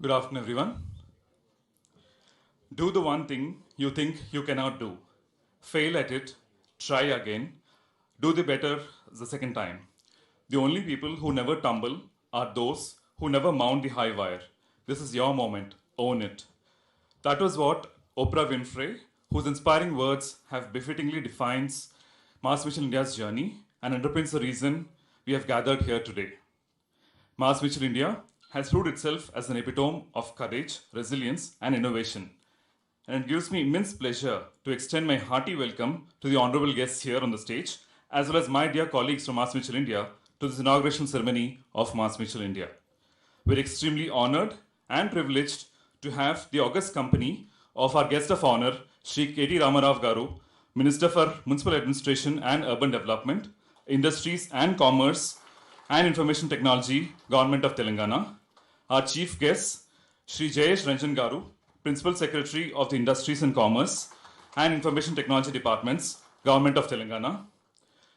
Good afternoon, everyone. Do the one thing you think you cannot do. Fail at it, try again, do the better the second time. The only people who never tumble are those who never mount the high wire. This is your moment, own it. That was what Oprah Winfrey, whose inspiring words have befittingly defines MassMutual India's journey and underpins the reason we have gathered here today. MassMutual India has proved itself as an epitome of courage, resilience, and innovation. And it gives me immense pleasure to extend my hearty welcome to the honorable guests here on the stage, as well as my dear colleagues from MassMutual India, to this inauguration ceremony of MassMutual India. We're extremely honored and privileged to have the august company of our guest of honor, Shri KT Ramarao Garu, Minister for Municipal Administration and Urban Development, Industries and Commerce and Information Technology, Government of Telangana. Our chief guest, Shri Jayesh Ranjan Garu, Principal Secretary of the Industries and Commerce and Information Technology Departments, Government of Telangana.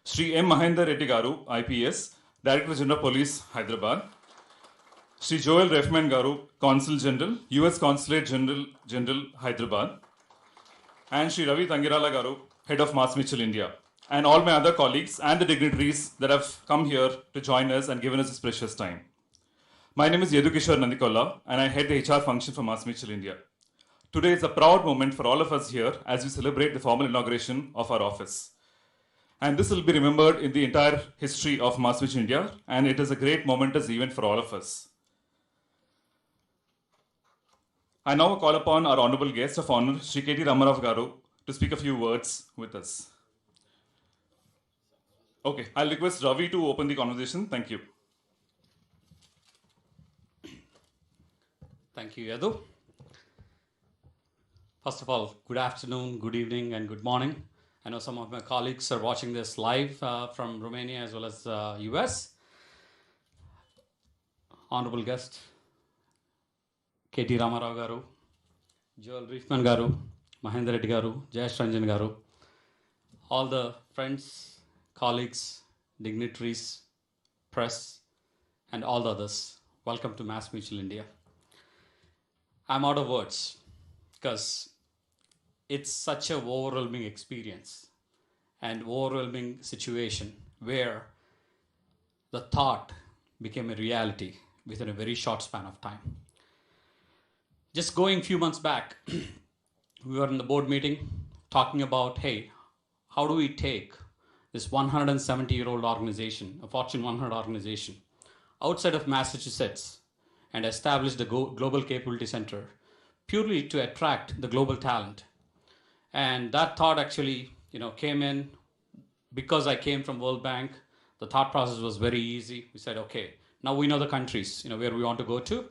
Shri M. Mahendra Reddy Garu, IPS, Director General Police, Hyderabad. Shri Joel Refman Garu, Consul General, US Consulate General, Hyderabad. And Shri Ravi Tangirala Garu, Head of MassMutual India. And all my other colleagues and the dignitaries that have come here to join us and given us this precious time. My name is Yedukishore Nandikolla, and I head the HR function for MassMutual India. Today is a proud moment for all of us here as we celebrate the formal inauguration of our office. And this will be remembered in the entire history of MassMutual India, and it is a great momentous event for all of us. I now call upon our honorable guest of honor, Shri KT Ramarao Garu, to speak a few words with us. Okay, I'll request Ravi to open the conversation. Thank you. Thank you, Yadu. First of all, good afternoon, good evening, and good morning. I know some of my colleagues are watching this live from Romania as well as US. Honorable guest, KT Ramarao Garu, Joel Refman Garu, Mahendra Reddy Garu, Jayesh Ranjan Garu, all the friends, colleagues, dignitaries, press, and all the others. Welcome to MassMutual India. I'm out of words because it's such an overwhelming experience and overwhelming situation where the thought became a reality within a very short span of time. Just going a few months back, we were in the board meeting talking about, hey, how do we take this 170-year-old organization, a Fortune 100 organization, outside of Massachusetts and established the Global Capability Center purely to attract the global talent. And that thought actually, came in because I came from World Bank. The thought process was very easy. We said, okay, now we know the countries, where we want to go to.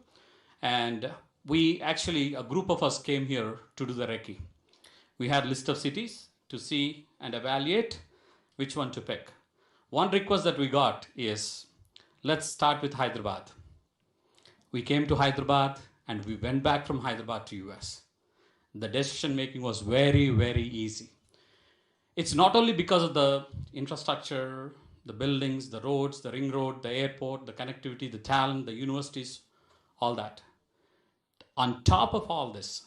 And we actually, a group of us came here to do the recce. We had a list of cities to see and evaluate which one to pick. One request that we got is, let's start with Hyderabad. We came to Hyderabad and we went back from Hyderabad to US. The decision making was very, very easy. It's not only because of the infrastructure, the buildings, the roads, the ring road, the airport, the connectivity, the talent, the universities, all that. On top of all this,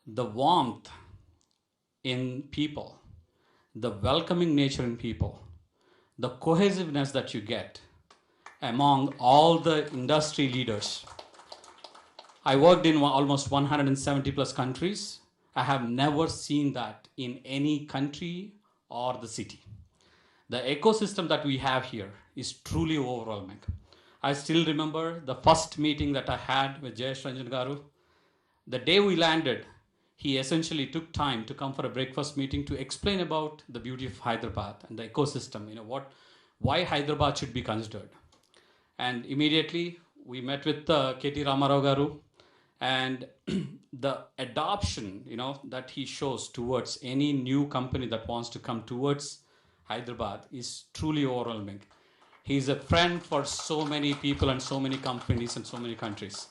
the warmth in people, the welcoming nature in people, the cohesiveness that you get among all the industry leaders. I worked in almost 170 plus countries. I have never seen that in any country or the city. The ecosystem that we have here is truly overwhelming. I still remember the first meeting that I had with Jayesh Ranjan Garu. The day we landed, he essentially took time to come for a breakfast meeting to explain about the beauty of Hyderabad and the ecosystem, why Hyderabad should be considered. And immediately we met with KT Ramarao Garu, and the adoption, that he shows towards any new company that wants to come towards Hyderabad is truly overwhelming. He's a friend for so many people and so many companies and so many countries.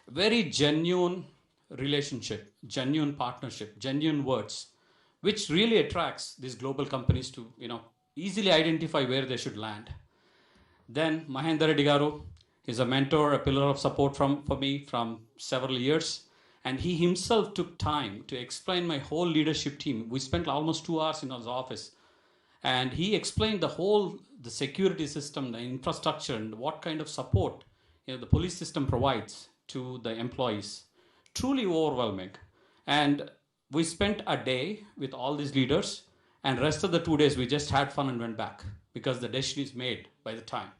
Very genuine relationship, genuine partnership, genuine words, which really attracts these global companies to, easily identify where they should land. Then Mahendra Reddy Garu, He's a mentor, a pillar of support for me from several years. And he himself took time to explain my whole leadership team. We spent almost 2 hours in his office. And he explained the security system, the infrastructure, and what kind of support the police system provides to the employees. Truly overwhelming. And we spent a day with all these leaders, and rest of the 2 days we just had fun and went back because the decision is made by the time.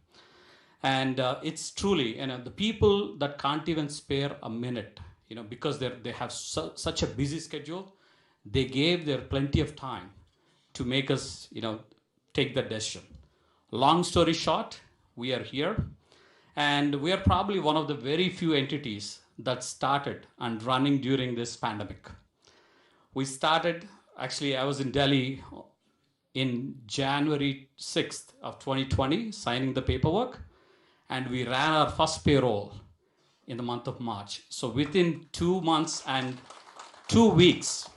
And it's truly, the people that can't even spare a minute, because they have such a busy schedule, they gave their plenty of time to make us, take that decision. Long story short, we are here, and we are probably one of the very few entities that started and running during this pandemic. We started, actually, I was in Delhi in January 6th of 2020, signing the paperwork, and we ran our first payroll in the month of March. So within 2 months and 2 weeks,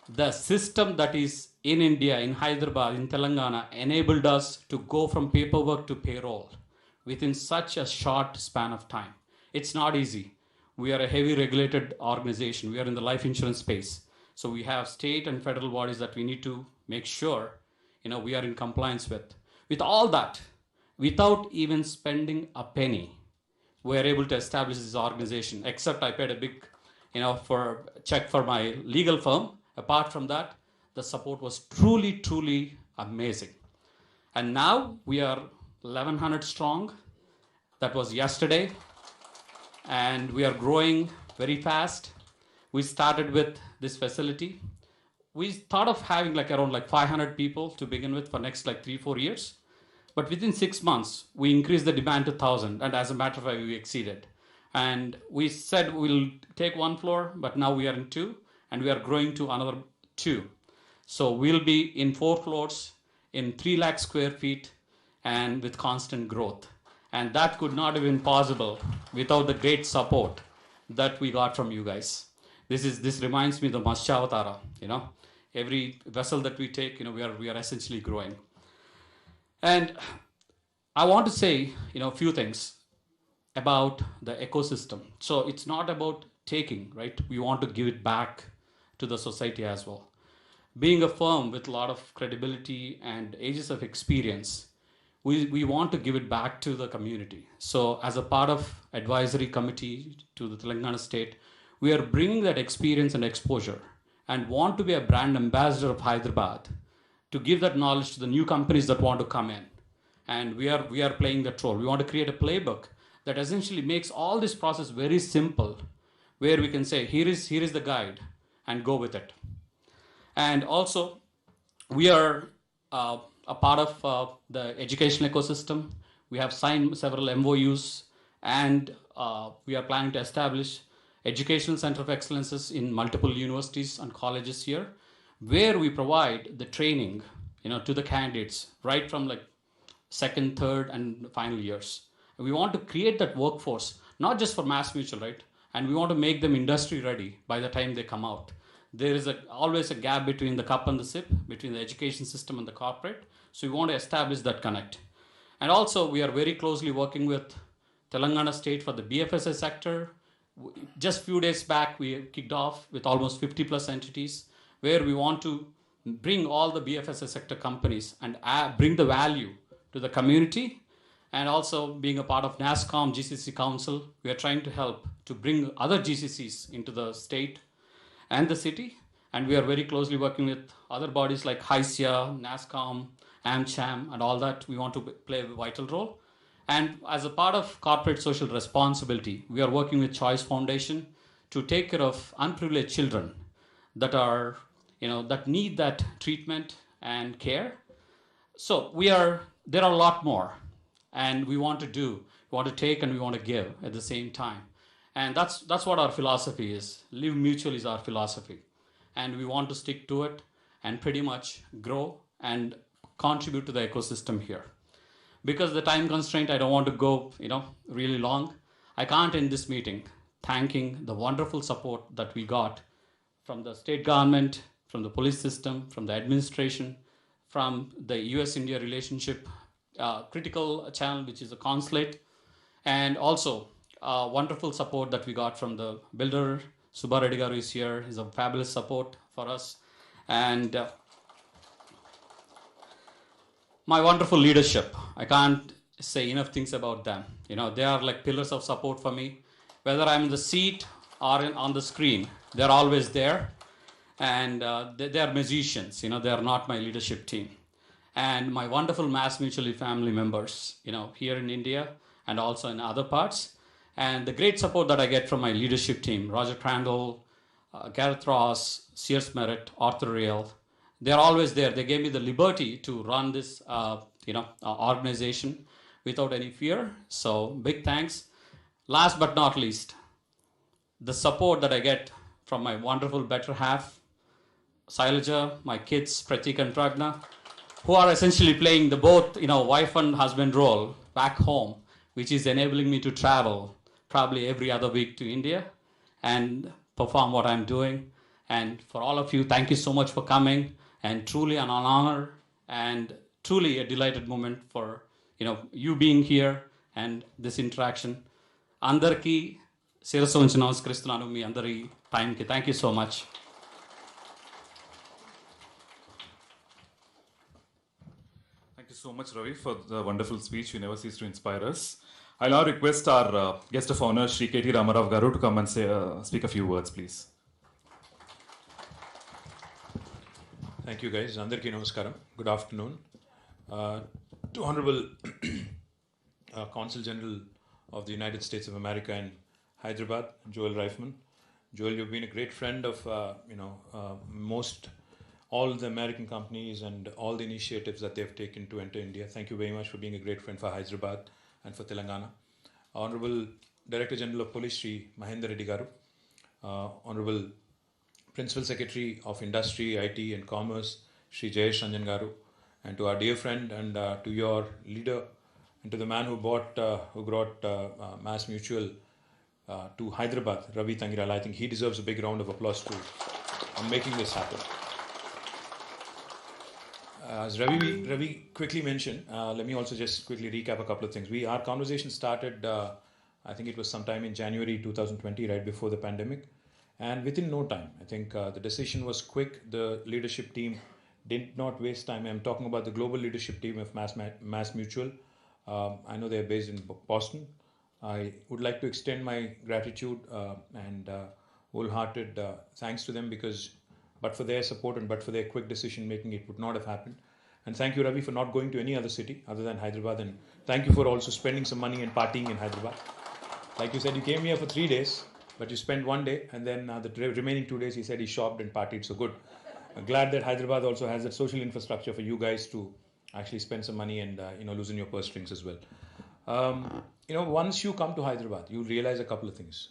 the system that is in India, in Hyderabad, in Telangana, enabled us to go from paperwork to payroll within such a short span of time. It's not easy. We are a heavy regulated organization. We are in the life insurance space. So we have state and federal bodies that we need to make sure we are in compliance with. With all that, without even spending a penny, we are able to establish this organization, except I paid a big for check for my legal firm. Apart from that, the support was truly, truly amazing. And now we are 1,100 strong. That was yesterday. And we are growing very fast. We started with this facility. We thought of having around 500 people to begin with for next 3-4 years. But within 6 months, we increased the demand to 1,000. And as a matter of fact, we exceeded. And we said we'll take 1 floor, but now we are in 2. And we are growing to another 2. So we'll be in 4 floors, in 3 lakh square feet, and with constant growth. And that could not have been possible without the great support that we got from you guys. This reminds me of the Matsyavatara, Every vessel that we take, we are essentially growing. And I want to say, a few things about the ecosystem. So it's not about taking, right? We want to give it back to the society as well. Being a firm with a lot of credibility and ages of experience, we want to give it back to the community. So as a part of advisory committee to the Telangana state, we are bringing that experience and exposure and want to be a brand ambassador of Hyderabad to give that knowledge to the new companies that want to come in. And we are playing that role. We want to create a playbook that essentially makes all this process very simple, where we can say, here is the guide, and go with it. And also, we are a part of the educational ecosystem. We have signed several MOUs, and we are planning to establish educational center of excellences in multiple universities and colleges here, where we provide the training, to the candidates right from second, third, and final years. And we want to create that workforce, not just for MassMutual, right? And we want to make them industry ready by the time they come out. There is always a gap between the cup and the sip, between the education system and the corporate. So we want to establish that connect. And also, we are very closely working with Telangana state for the BFSI sector. Just a few days back, we kicked off with almost 50 plus entities, where we want to bring all the BFSI sector companies and bring the value to the community. And also, being a part of NASSCOM GCC Council, we are trying to help to bring other GCCs into the state and the city. And we are very closely working with other bodies like HISIA, NASSCOM, AmCham, and all that. We want to play a vital role. And as a part of corporate social responsibility, we are working with Choice Foundation to take care of unprivileged children that are, that need that treatment and care. So there are a lot more, and we want to take and we want to give at the same time. And that's what our philosophy is. Live Mutual is our philosophy. And we want to stick to it and pretty much grow and contribute to the ecosystem here. Because the time constraint, I don't want to go, really long. I can't end this meeting thanking the wonderful support that we got from the state government, from the police system, from the administration, from the US-India relationship critical channel, which is a consulate, And also, wonderful support that we got from the builder. Subba Reddy garu is here. He's a fabulous support for us. And my wonderful leadership. I can't say enough things about them. You know, they are like pillars of support for me. Whether I'm in the seat or on the screen, they're always there. And they are musicians. You know, they are not my leadership team. And my wonderful MassMutual family members, you know, here in India and also in other parts. And the great support that I get from my leadership team, Roger Crandall, Gareth Ross, Sears Merritt, Arthur Real, they're always there. They gave me the liberty to run this, organization without any fear. So big thanks. Last but not least, the support that I get from my wonderful better half, Sailaja, my kids, Pratik and Pragna, who are essentially playing the both, you know, wife and husband role back home, which is enabling me to travel probably every other week to India and perform what I'm doing. And for all of you, thank you so much for coming, and truly an honor and truly a delighted moment for, you know, you being here and this interaction. Andarki శిరస్సు ఉంచి నమస్కరిస్తున్నాను మీ అందరి టైంకి. Thank you so much. Thank you so much, Ravi, for the wonderful speech. You never cease to inspire us. I'll now request our guest of honor, Shri KT Ramarao Garu, to come and speak a few words, please. Thank you, guys. Andarki namaskaram. Good afternoon. To Honorable Consul General of the United States of America in Hyderabad, Joel Reifman. Joel, you've been a great friend of most all the American companies and all the initiatives that they've taken to enter India. Thank you very much for being a great friend for Hyderabad and for Telangana. Honorable Director General of Police, Shri Mahendra Reddy Garu. Honorable Principal Secretary of Industry, IT and Commerce, Shri Jayesh Ranjan Garu. And to our dear friend and to your leader and to the man who brought MassMutual to Hyderabad, Ravi Tangiral. I think he deserves a big round of applause too on making this happen. As Ravi quickly mentioned, let me also just quickly recap a couple of things. Our conversation started, I think it was sometime in January 2020, right before the pandemic. And within no time, I think the decision was quick. The leadership team did not waste time. I'm talking about the global leadership team of MassMutual. I know they're based in Boston. I would like to extend my gratitude and wholehearted thanks to them, because but for their support and but for their quick decision making, it would not have happened. And thank you, Ravi, for not going to any other city other than Hyderabad. And thank you for also spending some money and partying in Hyderabad. Like you said, you came here for 3 days, but you spent 1 day, and then the remaining 2 days, he said he shopped and partied. So good. I'm glad that Hyderabad also has that social infrastructure for you guys to actually spend some money and loosen your purse strings as well. Once you come to Hyderabad, you'll realize a couple of things.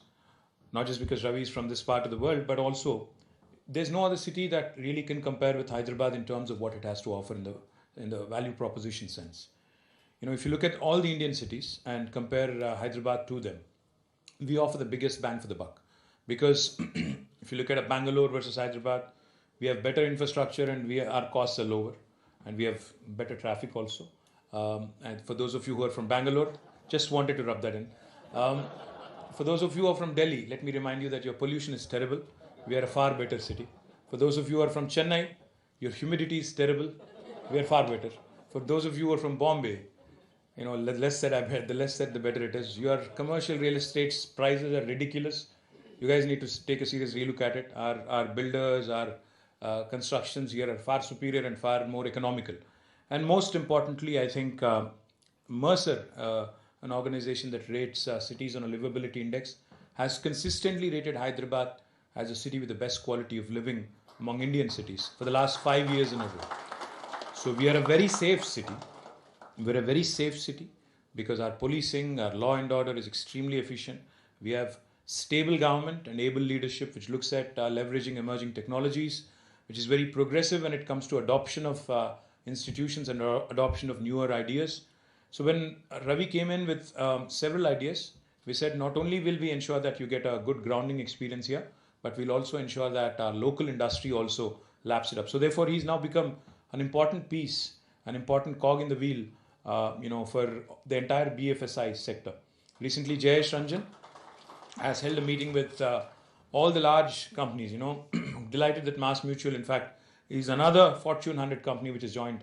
Not just because Ravi is from this part of the world, but also there's no other city that really can compare with Hyderabad in terms of what it has to offer in the value proposition sense. If you look at all the Indian cities and compare Hyderabad to them, we offer the biggest bang for the buck. Because if you look at a Bangalore versus Hyderabad, we have better infrastructure and our costs are lower, and we have better traffic also. And for those of you who are from Bangalore, just wanted to rub that in. For those of you who are from Delhi, let me remind you that your pollution is terrible. We are a far better city. For those of you who are from Chennai, your humidity is terrible. We are far better. For those of you who are from Bombay, the less said the better it is. Your commercial real estate prices are ridiculous. You guys need to take a serious relook at it. Our builders, our constructions here are far superior and far more economical. And most importantly, I think Mercer, an organization that rates cities on a livability index, has consistently rated Hyderabad as a city with the best quality of living among Indian cities for the last 5 years in a row. So we are a very safe city. We're a very safe city because our policing, our law and order is extremely efficient. We have stable government and able leadership which looks at leveraging emerging technologies, which is very progressive when it comes to adoption of institutions and adoption of newer ideas. So when Ravi came in with several ideas, we said not only will we ensure that you get a good grounding experience here, but we'll also ensure that our local industry also laps it up. So therefore, he's now become an important piece, an important cog in the wheel, for the entire BFSI sector. Recently, Jayesh Ranjan has held a meeting with all the large companies. Delighted that MassMutual, in fact, is another Fortune 100 company which has joined,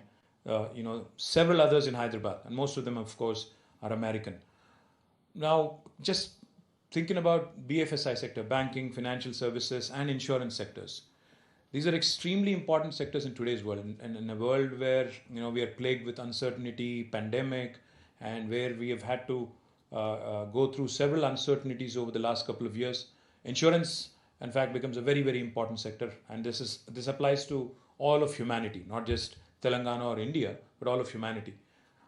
several others in Hyderabad, and most of them, of course, are American. Now, just thinking about BFSI sector, banking, financial services, and insurance sectors. These are extremely important sectors in today's world, and in a world where we are plagued with uncertainty, pandemic, and where we have had to go through several uncertainties over the last couple of years. Insurance, in fact, becomes a very, very important sector, and this applies to all of humanity, not just Telangana or India, but all of humanity.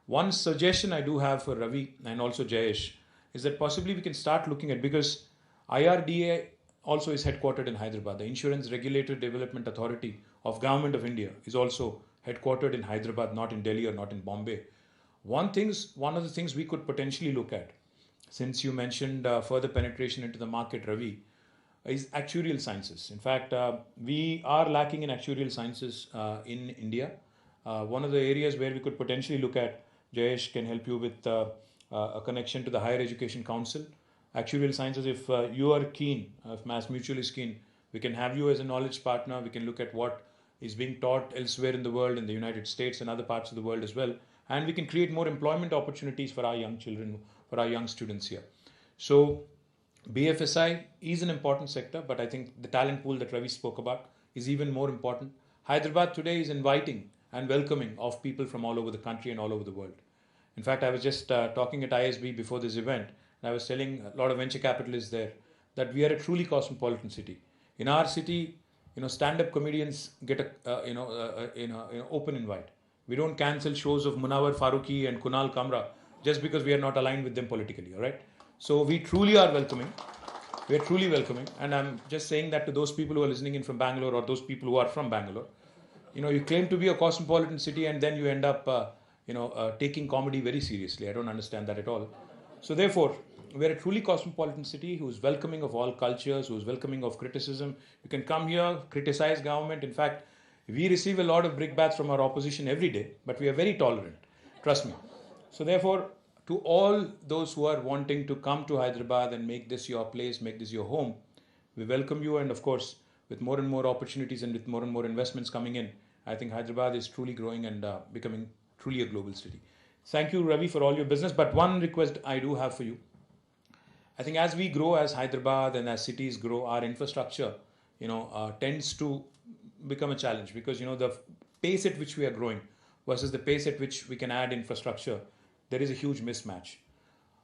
One suggestion I do have for Ravi and also Jayesh is that possibly we can start looking at, because IRDA also is headquartered in Hyderabad. The Insurance Regulator Development Authority of Government of India is also headquartered in Hyderabad, not in Delhi or not in Bombay. One of the things we could potentially look at, since you mentioned further penetration into the market, Ravi, is actuarial sciences. In fact, we are lacking in actuarial sciences in India. One of the areas where we could potentially look at, Jayesh can help you with a connection to the Higher Education Council. Actuarial sciences, if you are keen, if MassMutual is keen, we can have you as a knowledge partner. We can look at what is being taught elsewhere in the world, in the United States and other parts of the world as well. And we can create more employment opportunities for our young children, for our young students here. So BFSI is an important sector, but I think the talent pool that Ravi spoke about is even more important. Hyderabad today is inviting and welcoming of people from all over the country and all over the world. In fact, I was just talking at ISB before this event, and I was telling a lot of venture capitalists there that we are a truly cosmopolitan city. In our city, stand-up comedians get a open invite. We don't cancel shows of Munawar Farooqi and Kunal Kamra just because we are not aligned with them politically. All right. So we truly are welcoming. We are truly welcoming, and I'm just saying that to those people who are listening in from Bangalore or those people who are from Bangalore. You claim to be a cosmopolitan city, and then you end up taking comedy very seriously. I don't understand that at all. So therefore, we're a truly cosmopolitan city who's welcoming of all cultures, who's welcoming of criticism. You can come here, criticize government. In fact, we receive a lot of brickbats from our opposition every day, but we are very tolerant. Trust me. So therefore, to all those who are wanting to come to Hyderabad and make this your place, make this your home, we welcome you. And of course, with more and more opportunities and with more and more investments coming in, I think Hyderabad is truly growing and becoming truly a global city. Thank you, Ravi, for all your business. But one request I do have for you. I think as we grow, as Hyderabad and as cities grow, our infrastructure, tends to become a challenge, because, the pace at which we are growing versus the pace at which we can add infrastructure, there is a huge mismatch.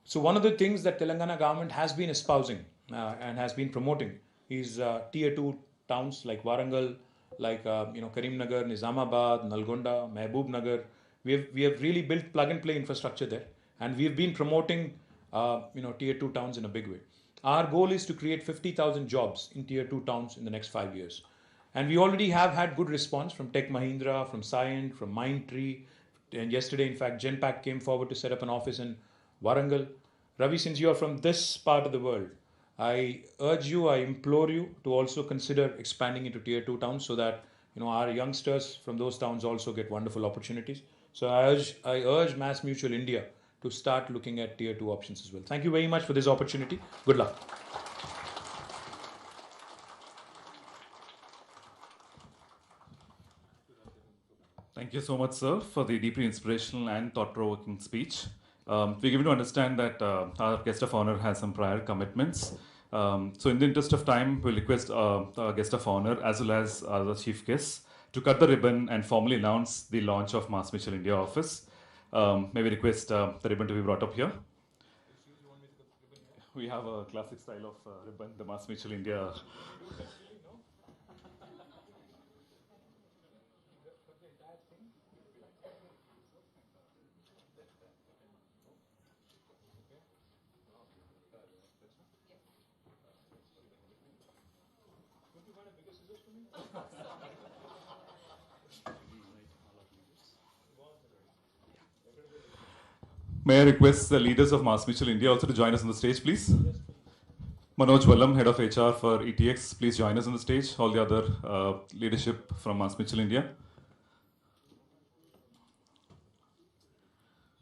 So one of the things that Telangana government has been espousing and has been promoting is tier 2 towns like Warangal, like Karimnagar, Nizamabad, Nalgonda, Mehboob Nagar. We have really built plug and play infrastructure there, and we have been promoting tier 2 towns in a big way. Our goal is to create 50,000 jobs in tier 2 towns in the next 5 years. And we already have had good response from Tech Mahindra, from Cyient, from Mindtree. And yesterday, in fact, Genpact came forward to set up an office in Warangal. Ravi, since you are from this part of the world, I urge you, I implore you to also consider expanding into tier 2 towns, so that our youngsters from those towns also get wonderful opportunities. So I urge MassMutual India to start looking at tier 2 options as well. Thank you very much for this opportunity. Good luck. Thank you so much, sir, for the deeply inspirational and thought-provoking speech. We're given to understand that our guest of honor has some prior commitments. So in the interest of time, we'll request our guest of honor as well as the chief guests to cut the ribbon and formally announce the launch of MassMutual India office. May we request the ribbon to be brought up here? We have a classic style of ribbon, the MassMutual India. May I request the leaders of MassMutual India also to join us on the stage, please? Manoj Vallam, Head of HR for ETX, please join us on the stage. All the other leadership from MassMutual India.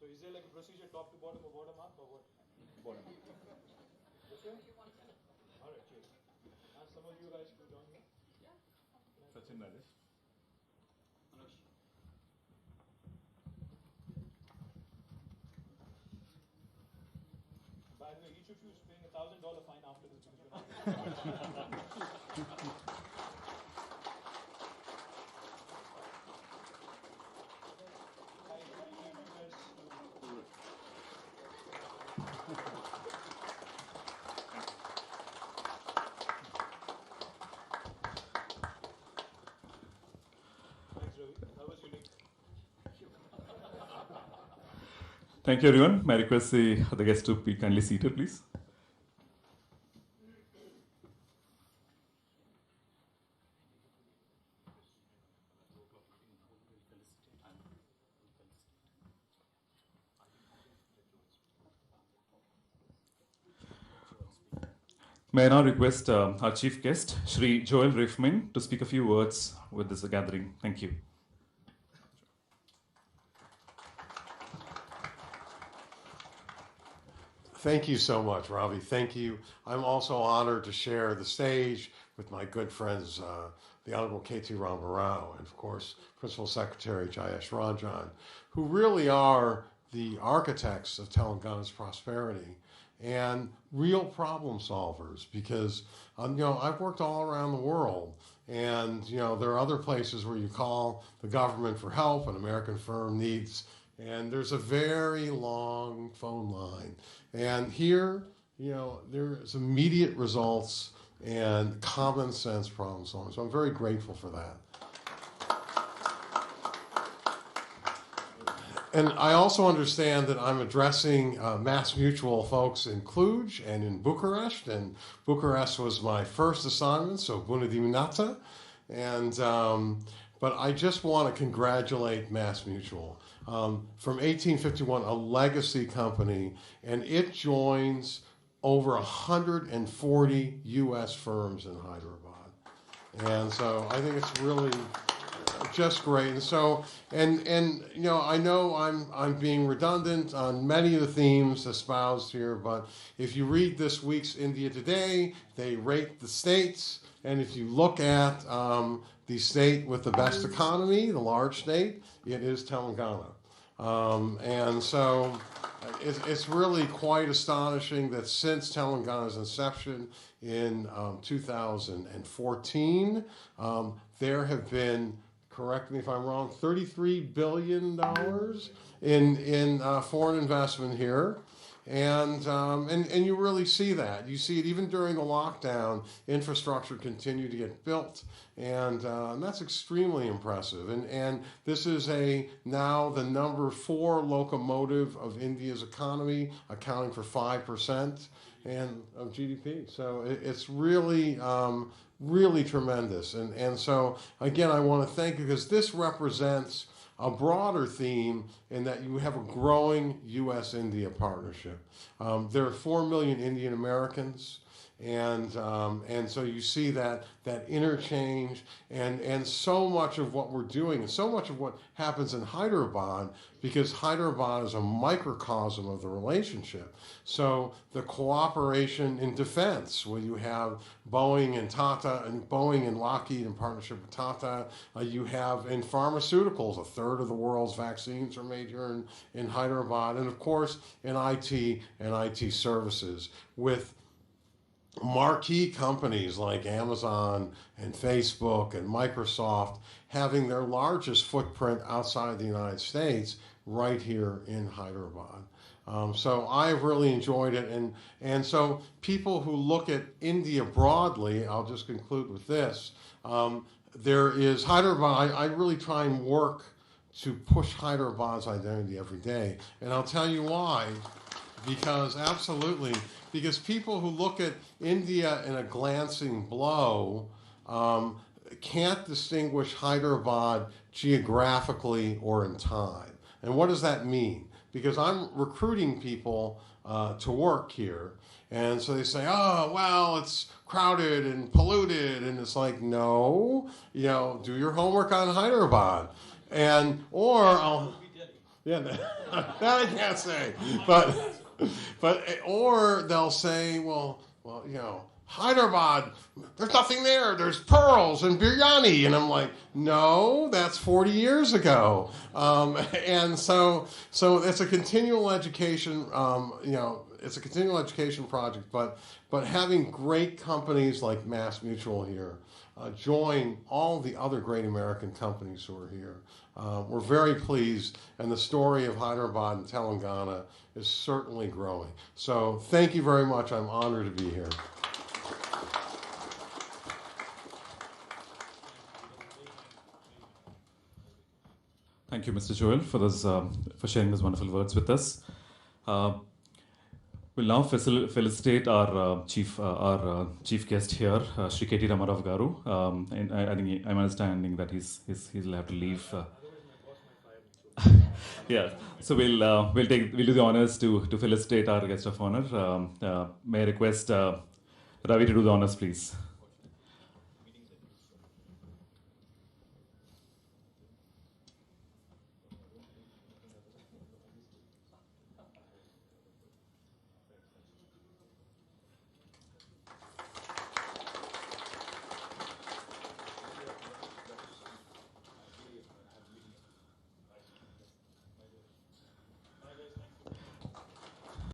So is there like a procedure top to bottom or bottom up or what? Bottom. By the way, each of you is paying $1,000 fine after this because Thank you, everyone. May I request the guests to be kindly seated, please. May I now request our chief guest, Shri Joel Riffman, to speak a few words with this gathering. Thank you. Thank you so much, Ravi. Thank you. I'm also honored to share the stage with my good friends, the Honorable KT Rama Rao, and of course, Principal Secretary Jayesh Ranjan, who really are the architects of Telangana's prosperity and real problem solvers. Because I've worked all around the world, and there are other places where you call the government for help, an American firm needs. And there's a very long phone line. And here, there's immediate results and common sense problem solving. So I'm very grateful for that. And I also understand that I'm addressing MassMutual folks in Cluj and in Bucharest. And Bucharest was my first assignment, so bună dimineața. And but I just want to congratulate MassMutual. From 1851, a legacy company, and it joins over 140 U.S. firms in Hyderabad. And so I think it's really just great. And so, and I know I'm being redundant on many of the themes espoused here, but if you read this week's India Today, they rate the states, and if you look at the state with the best economy, the large state, it is Telangana. And so it's really quite astonishing that since Telangana's inception in 2014, there have been, correct me if I'm wrong, $33 billion in foreign investment here. And you really see that. You see it even during the lockdown, infrastructure continued to get built, and that's extremely impressive. And this is now the number 4 locomotive of India's economy, accounting for 5% of GDP. So it's really, really tremendous. And so, again, I want to thank you because this represents a broader theme in that you have a growing U.S.-India partnership. There are 4 million Indian Americans, and so you see that interchange, and so much of what we're doing, and so much of what happens in Hyderabad, because Hyderabad is a microcosm of the relationship. So the cooperation in defense, where you have Boeing and Tata, and Boeing and Lockheed in partnership with Tata. You have in pharmaceuticals, 1/3 of the world's vaccines are made here in Hyderabad, and of course in IT and IT services with marquee companies like Amazon and Facebook and Microsoft having their largest footprint outside the United States right here in Hyderabad. So I've really enjoyed it. And so people who look at India broadly, I'll just conclude with this. There is Hyderabad, I really try and work to push Hyderabad's identity every day. And I'll tell you why. Because people who look at India in a glancing blow can't distinguish Hyderabad geographically or in time. And what does that mean? Because I'm recruiting people to work here, and so they say, oh, well, it's crowded and polluted, and it's like, no, do your homework on Hyderabad. Yeah, that I can't say, or they'll say, well, Hyderabad, there's nothing there. There's pearls and biryani. And I'm like, no, that's 40 years ago. And so it's a continual education, it's a continual education project, but having great companies like MassMutual here join all the other great American companies who are here. We're very pleased, and the story of Hyderabad and Telangana is certainly growing. So thank you very much. I'm honored to be here. Thank you, Mr. Joel, for sharing those wonderful words with us. We'll now felicitate our chief guest here, Shri KT Ramarao Garu. And I think I'm understanding that he'll have to leave. Yeah, so we'll do the honors to felicitate our guest of honor. May I request Ravi to do the honors, please.